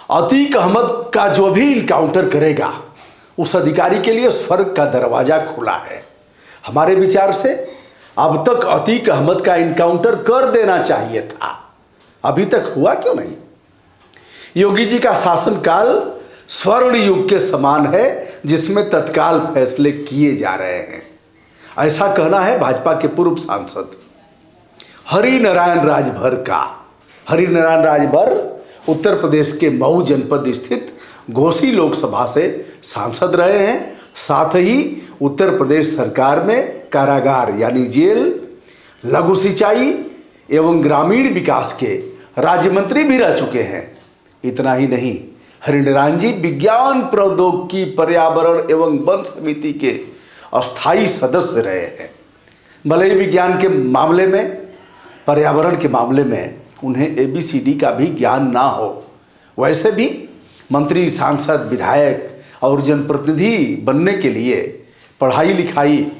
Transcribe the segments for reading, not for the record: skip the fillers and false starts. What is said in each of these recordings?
अतीक अहमद का जो भी इनकाउंटर करेगा उस अधिकारी के लिए स्वर्ग का दरवाजा खुला है। हमारे विचार से अब तक अतीक अहमद का इनकाउंटर कर देना चाहिए था, अभी तक हुआ क्यों नहीं? योगी जी का शासनकाल स्वर्ण युग के समान है जिसमें तत्काल फैसले किए जा रहे हैं, ऐसा कहना है भाजपा के पूर्व सांसद हरिनारायण राजभर का। हरिनारायण राजभर उत्तर प्रदेश के मऊ जनपद स्थित घोसी लोकसभा से सांसद रहे हैं, साथ ही उत्तर प्रदेश सरकार में कारागार यानी जेल, लघु सिंचाई एवं ग्रामीण विकास के राज्य मंत्री भी रह चुके हैं। इतना ही नहीं, हरिनारायण जी विज्ञान प्रौद्योगिकी पर्यावरण एवं वन समिति के अस्थायी सदस्य रहे हैं। भले ही विज्ञान के मामले में, पर्यावरण के मामले में उन्हें ABCD का भी ज्ञान ना हो, वैसे भी मंत्री, सांसद, विधायक और जनप्रतिनिधि बनने के लिए पढ़ाई लिखाई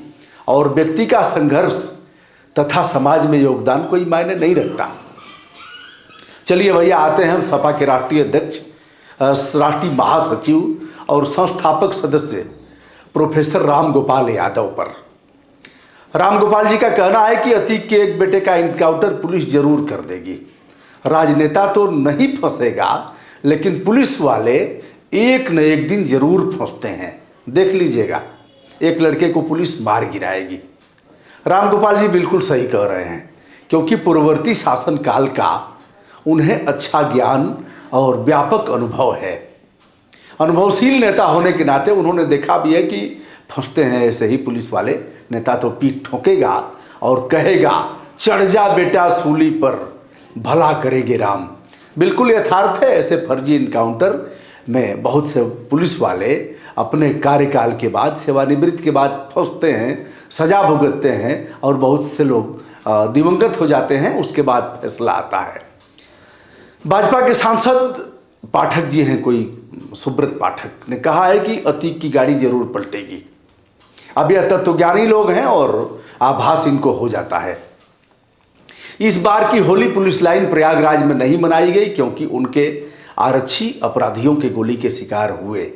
और व्यक्ति का संघर्ष तथा समाज में योगदान कोई मायने नहीं रखता। चलिए भैया, आते हैं सपा के राष्ट्रीय अध्यक्ष, राष्ट्रीय महासचिव और संस्थापक सदस्य प्रोफेसर रामगोपाल यादव पर। रामगोपाल जी का कहना है कि अतीक के एक बेटे का इनकाउंटर पुलिस जरूर कर देगी। राजनेता तो नहीं फंसेगा, लेकिन पुलिस वाले एक न एक दिन जरूर फंसते हैं, देख लीजिएगा। एक लड़के को पुलिस मार गिराएगी। रामगोपाल जी बिल्कुल सही कह रहे हैं, क्योंकि पूर्ववर्ती शासनकाल का उन्हें अच्छा ज्ञान और व्यापक अनुभव है। अनुभवशील नेता होने के नाते उन्होंने देखा भी है कि फंसते हैं ऐसे ही पुलिस वाले। नेता तो पीठ ठोकेगा और कहेगा, चढ़ जा बेटा सूली पर, भला करेंगे राम। बिल्कुल यथार्थ है। ऐसे फर्जी इनकाउंटर में बहुत से पुलिस वाले अपने कार्यकाल के बाद, सेवानिवृत्ति के बाद फंसते हैं, सजा भुगतते हैं और बहुत से लोग दिवंगत हो जाते हैं। उसके बाद फैसला आता है। भाजपा के सांसद पाठक जी हैं, कोई सुब्रत पाठक, ने कहा है कि अतीक की गाड़ी जरूर पलटेगी। अब यह तत्वज्ञानी लोग हैं और आभास इनको हो जाता है। इस बार की होली पुलिस लाइन प्रयागराज में नहीं मनाई गई, क्योंकि उनके आरक्षी अपराधियों के गोली के शिकार हुए।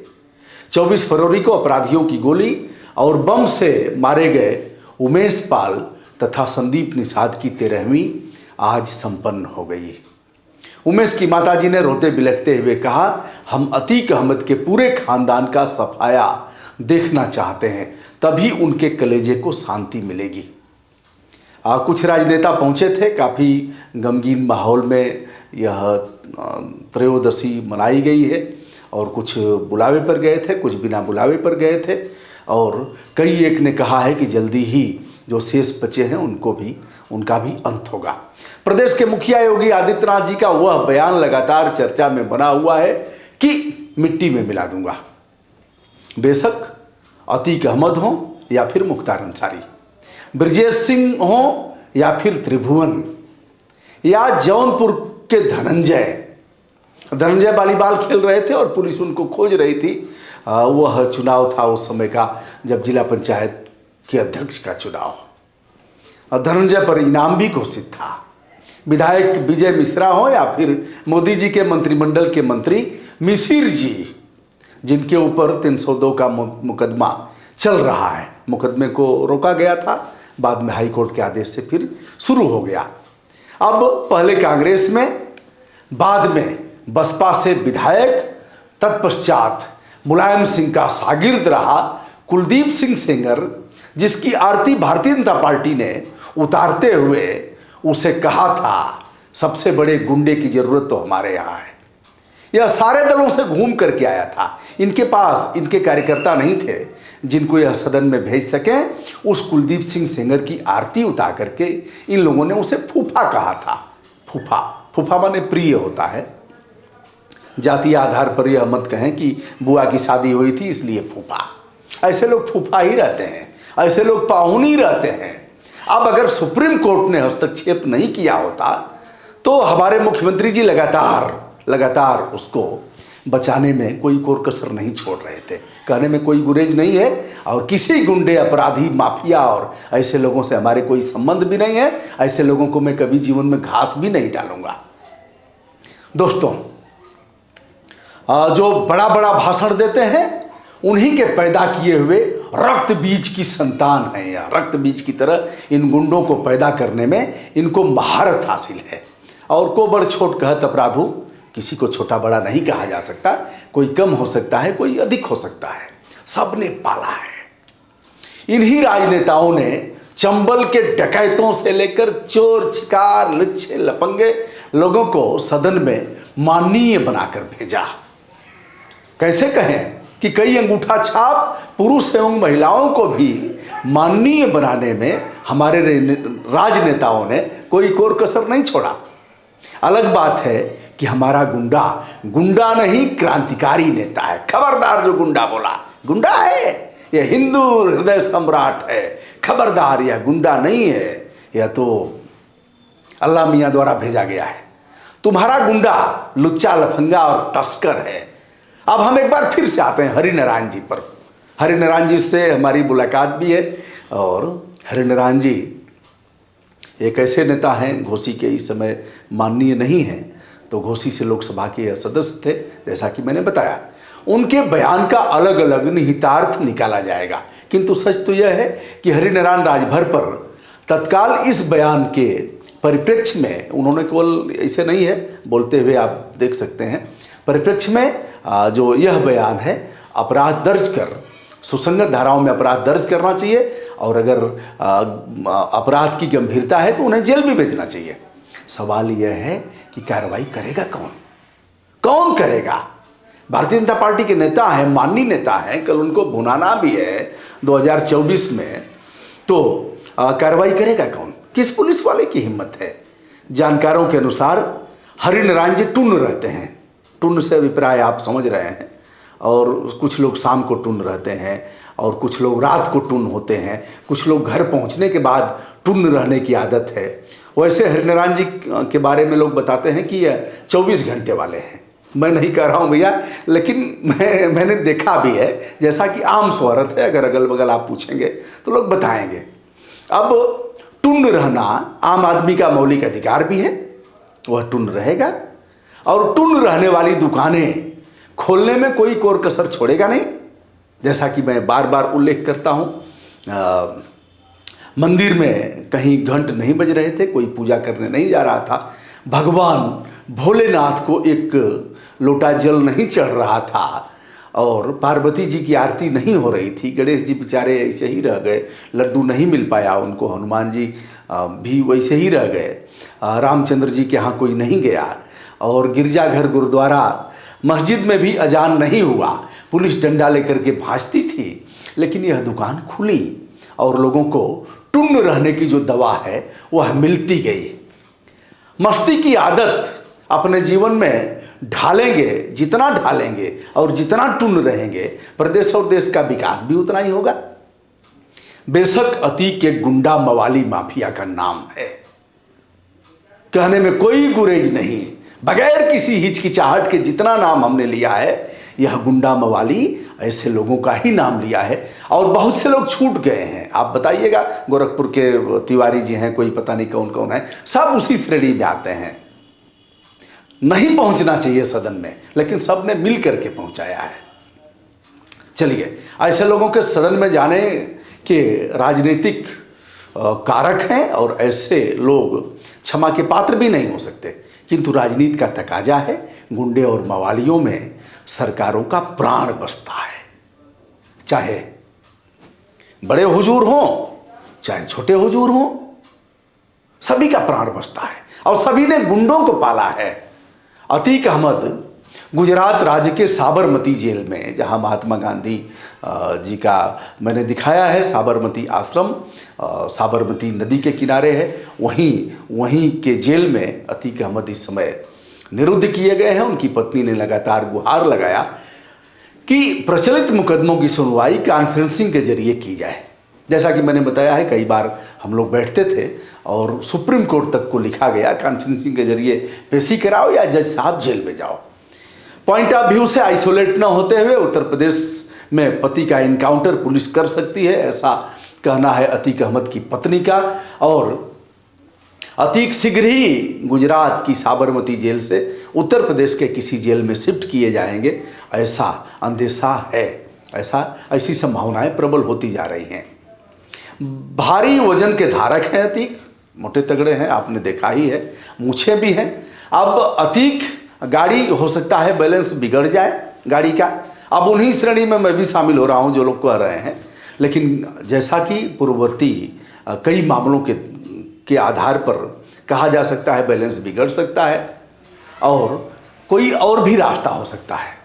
24 फरवरी को अपराधियों की गोली और बम से मारे गए उमेश पाल तथा संदीप निषाद की 13वीं आज संपन्न हो गई। उमेश की माताजी ने रोते बिलखते हुए कहा, हम अतीक अहमद के पूरे खानदान का सफाया देखना चाहते हैं, तभी उनके कलेजे को शांति मिलेगी। कुछ राजनेता पहुंचे थे। काफ़ी गमगीन माहौल में यह त्रयोदशी मनाई गई है और कुछ बुलावे पर गए थे, कुछ बिना बुलावे पर गए थे और कई एक ने कहा है कि जल्दी ही जो शेष बचे हैं उनका भी अंत होगा। प्रदेश के मुखिया योगी आदित्यनाथ जी का वह बयान लगातार चर्चा में बना हुआ है कि मिट्टी में मिला दूंगा। बेशक अतीक अहमद हो या फिर मुख्तार अंसारी, ब्रजेश सिंह हो या फिर त्रिभुवन या जौनपुर के धनंजय वॉलीबॉल खेल रहे थे और पुलिस उनको खोज रही थी। वह चुनाव था उस समय का, जब जिला पंचायत के अध्यक्ष का चुनाव। धनंजय पर इनाम भी घोषित था। विधायक विजय मिश्रा हो या फिर मोदी जी के मंत्रिमंडल के मंत्री मिसिर जी, जिनके ऊपर 302 का मुकदमा चल रहा है। मुकदमे को रोका गया था, बाद में हाईकोर्ट के आदेश से फिर शुरू हो गया। अब पहले कांग्रेस में, बाद में बसपा से विधायक, तत्पश्चात मुलायम सिंह का शागिर्द रहा कुलदीप सिंह सेंगर, जिसकी आरती भारतीय जनता पार्टी ने उतारते हुए उसे कहा था, सबसे बड़े गुंडे की जरूरत तो हमारे यहाँ है। यह सारे दलों से घूम करके आया था। इनके पास इनके कार्यकर्ता नहीं थे जिनको यह सदन में भेज सकें। उस कुलदीप सिंह सेंगर की आरती उतार करके इन लोगों ने उसे फूफा कहा था। फूफा माने प्रिय होता है। जातीय आधार पर यह मत कहें कि बुआ की शादी हुई थी इसलिए फूफा। ऐसे लोग फूफा ही रहते हैं, ऐसे लोग पाहुन रहते हैं। अब अगर सुप्रीम कोर्ट ने हस्तक्षेप नहीं किया होता तो हमारे मुख्यमंत्री जी लगातार उसको बचाने में कोई कोर कसर नहीं छोड़ रहे थे। कहने में कोई गुरेज नहीं है और किसी गुंडे, अपराधी, माफिया और ऐसे लोगों से हमारे कोई संबंध भी नहीं है। ऐसे लोगों को मैं कभी जीवन में घास भी नहीं डालूंगा। दोस्तों, जो बड़ा बड़ा भाषण देते हैं, उन्हीं के पैदा किए हुए रक्त बीज की संतान है। या रक्त बीज की तरह इन गुंडों को पैदा करने में इनको महारत हासिल है। और को बड़ छोट कहत अपराधु, किसी को छोटा बड़ा नहीं कहा जा सकता। कोई कम हो सकता है, कोई अधिक हो सकता है, सबने पाला है। इन्हीं राजनेताओं ने चंबल के डकैतों से लेकर चोर छिकार लुच्चे लपंगे लोगों को सदन में माननीय बनाकर भेजा। कैसे कहें कि कई अंगूठा छाप पुरुष एवं महिलाओं को भी माननीय बनाने में हमारे राजनेताओं ने कोई कोर कसर नहीं छोड़ा। अलग बात है कि हमारा गुंडा गुंडा नहीं, क्रांतिकारी नेता है। खबरदार जो गुंडा बोला, गुंडा है, यह हिंदू हृदय सम्राट है। खबरदार, यह गुंडा नहीं है, यह तो अल्लाह मियाँ द्वारा भेजा गया है। तुम्हारा गुंडा लुच्चा लफंगा और तस्कर है। अब हम एक बार फिर से आते हैं हरिनारायण जी पर। हरिनारायण जी से हमारी मुलाकात भी है। और हरिनारायण जी एक ऐसे नेता हैं, घोसी के इस समय माननीय नहीं हैं, तो घोसी से लोकसभा के सदस्य थे, जैसा कि मैंने बताया। उनके बयान का अलग अलग निहितार्थ निकाला जाएगा, किंतु सच तो यह है कि हरिनारायण राजभर पर तत्काल इस बयान के परिप्रेक्ष्य में उन्होंने केवल ऐसे नहीं है बोलते हुए, आप देख सकते हैं परिप्रेक्ष्य में जो यह बयान है, अपराध दर्ज कर सुसंगत धाराओं में अपराध दर्ज करना चाहिए। और अगर अपराध की गंभीरता है तो उन्हें जेल भी भेजना चाहिए। सवाल यह है कि कार्रवाई करेगा कौन? कौन करेगा? भारतीय जनता पार्टी के नेता हैं, माननीय नेता हैं, कल उनको भुनाना भी है 2024 में, तो कार्रवाई करेगा कौन? किस पुलिस वाले की हिम्मत है? जानकारों के अनुसार हरिनारायण जी टुन्न रहते हैं। टुन्न से अभिप्राय आप समझ रहे हैं। और कुछ लोग शाम को टुन्न रहते हैं और कुछ लोग रात को टुन्न होते हैं। कुछ लोग घर पहुंचने के बाद टुन्न रहने की आदत है। वैसे हरिनारायण जी के बारे में लोग बताते हैं कि यह 24 घंटे वाले हैं। मैं नहीं कह रहा हूँ भैया, लेकिन मैंने देखा भी है, जैसा कि आम शोहरत है। अगर अगल बगल आप पूछेंगे तो लोग बताएंगे। अब टुन्न रहना आम आदमी का मौलिक अधिकार भी है, वह टुन्न रहेगा। और टुन्न रहने वाली दुकानें खोलने में कोई कोर कसर छोड़ेगा नहीं। जैसा कि मैं बार बार उल्लेख करता हूँ, मंदिर में कहीं घंट नहीं बज रहे थे, कोई पूजा करने नहीं जा रहा था, भगवान भोलेनाथ को एक लोटा जल नहीं चढ़ रहा था, और पार्वती जी की आरती नहीं हो रही थी, गणेश जी बेचारे ऐसे ही रह गए, लड्डू नहीं मिल पाया उनको, हनुमान जी भी वैसे ही रह गए, रामचंद्र जी के यहाँ कोई नहीं गया, और गिरजाघर गुरुद्वारा मस्जिद में भी अजान नहीं हुआ, पुलिस डंडा लेकर के भाजती थी, लेकिन यह दुकान खुली और लोगों को टुन्न रहने की जो दवा है वह मिलती गई। मस्ती की आदत अपने जीवन में ढालेंगे, जितना ढालेंगे और जितना टुन्न रहेंगे, प्रदेश और देश का विकास भी उतना ही होगा। बेशक अतीक के गुंडा मवाली माफिया का नाम है, कहने में कोई गुरेज नहीं, बगैर किसी हिचकिचाहट के जितना नाम हमने लिया है, यह गुंडा मवाली ऐसे लोगों का ही नाम लिया है। और बहुत से लोग छूट गए हैं। आप बताइएगा, गोरखपुर के तिवारी जी हैं, कोई पता नहीं कौन कौन है, सब उसी श्रेणी में आते हैं। नहीं पहुंचना चाहिए सदन में, लेकिन सब ने मिल करके पहुंचाया है। चलिए, ऐसे लोगों के सदन में जाने के राजनीतिक कारक हैं और ऐसे लोग क्षमा के पात्र भी नहीं हो सकते, किंतु राजनीति का तकाजा है। गुंडे और मवालियों में सरकारों का प्राण बसता है, चाहे बड़े हुजूर हों चाहे छोटे हुजूर हों, सभी का प्राण बसता है और सभी ने गुंडों को पाला है। अतीक अहमद गुजरात राज्य के साबरमती जेल में, जहां महात्मा गांधी जी का मैंने दिखाया है साबरमती आश्रम, साबरमती नदी के किनारे है, वहीं के जेल में अतीक अहमद इस समय निरुद्ध किए गए हैं। उनकी पत्नी ने लगातार गुहार लगाया कि प्रचलित मुकदमों की सुनवाई कॉन्फ्रेंसिंग के जरिए की जाए। जैसा कि मैंने बताया है, कई बार हम लोग बैठते थे और सुप्रीम कोर्ट तक को लिखा गया कॉन्फ्रेंसिंग के जरिए पेशी कराओ या जज साहब जेल में जाओ। पॉइंट ऑफ व्यू से आइसोलेट न होते हुए उत्तर प्रदेश में पति का इनकाउंटर पुलिस कर सकती है, ऐसा कहना है अतीक अहमद की पत्नी का। और अतीक शीघ्र ही गुजरात की साबरमती जेल से उत्तर प्रदेश के किसी जेल में शिफ्ट किए जाएंगे, ऐसा अंदेशा है। ऐसी संभावनाएं प्रबल होती जा रही हैं। भारी वजन के धारक हैं अतीक, मोटे तगड़े हैं, आपने देखा ही है, मूछें भी हैं। अब अतीक गाड़ी हो सकता है बैलेंस बिगड़ जाए गाड़ी का, अब उन्हीं श्रेणी में मैं भी शामिल हो रहा हूं जो लोग कह रहे हैं। लेकिन जैसा कि पूर्ववर्ती कई मामलों के आधार पर कहा जा सकता है बैलेंस बिगड़ सकता है और कोई और भी रास्ता हो सकता है।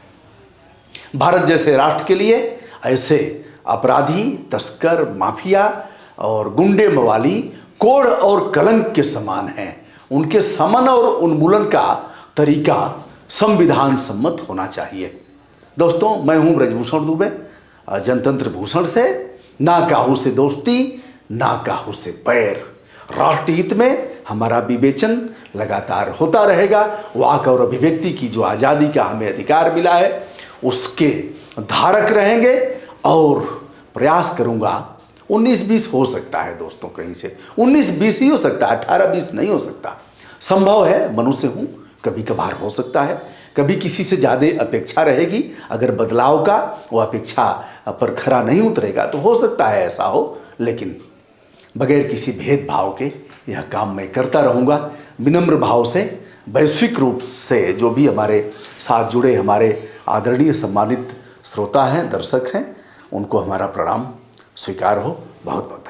भारत जैसे राष्ट्र के लिए ऐसे अपराधी, तस्कर, माफिया और गुंडे मवाली कोढ़ और कलंक के समान हैं। उनके समन और उन्मूलन का तरीका संविधान सम्मत होना चाहिए। दोस्तों, मैं हूं ब्रजभूषण दुबे, जनतंत्र भूषण से। ना काहू से दोस्ती, ना काहू से पैर। राष्ट्रहित में हमारा विवेचन लगातार होता रहेगा। वाक और अभिव्यक्ति की जो आज़ादी का हमें अधिकार मिला है उसके धारक रहेंगे और प्रयास करूंगा। 19-20 हो सकता है दोस्तों, कहीं से 19-20 ही हो सकता है, 18-20 नहीं हो सकता। संभव है, मनुष्य हूं, कभी कभार हो सकता है, कभी किसी से ज़्यादा अपेक्षा रहेगी। अगर बदलाव का वो अपेक्षा पर खरा नहीं उतरेगा तो हो सकता है ऐसा हो, लेकिन बगैर किसी भेदभाव के यह काम मैं करता रहूँगा। विनम्र भाव से, वैश्विक रूप से जो भी हमारे साथ जुड़े हमारे आदरणीय सम्मानित श्रोता हैं, दर्शक हैं, उनको हमारा प्रणाम स्वीकार हो। बहुत बहुत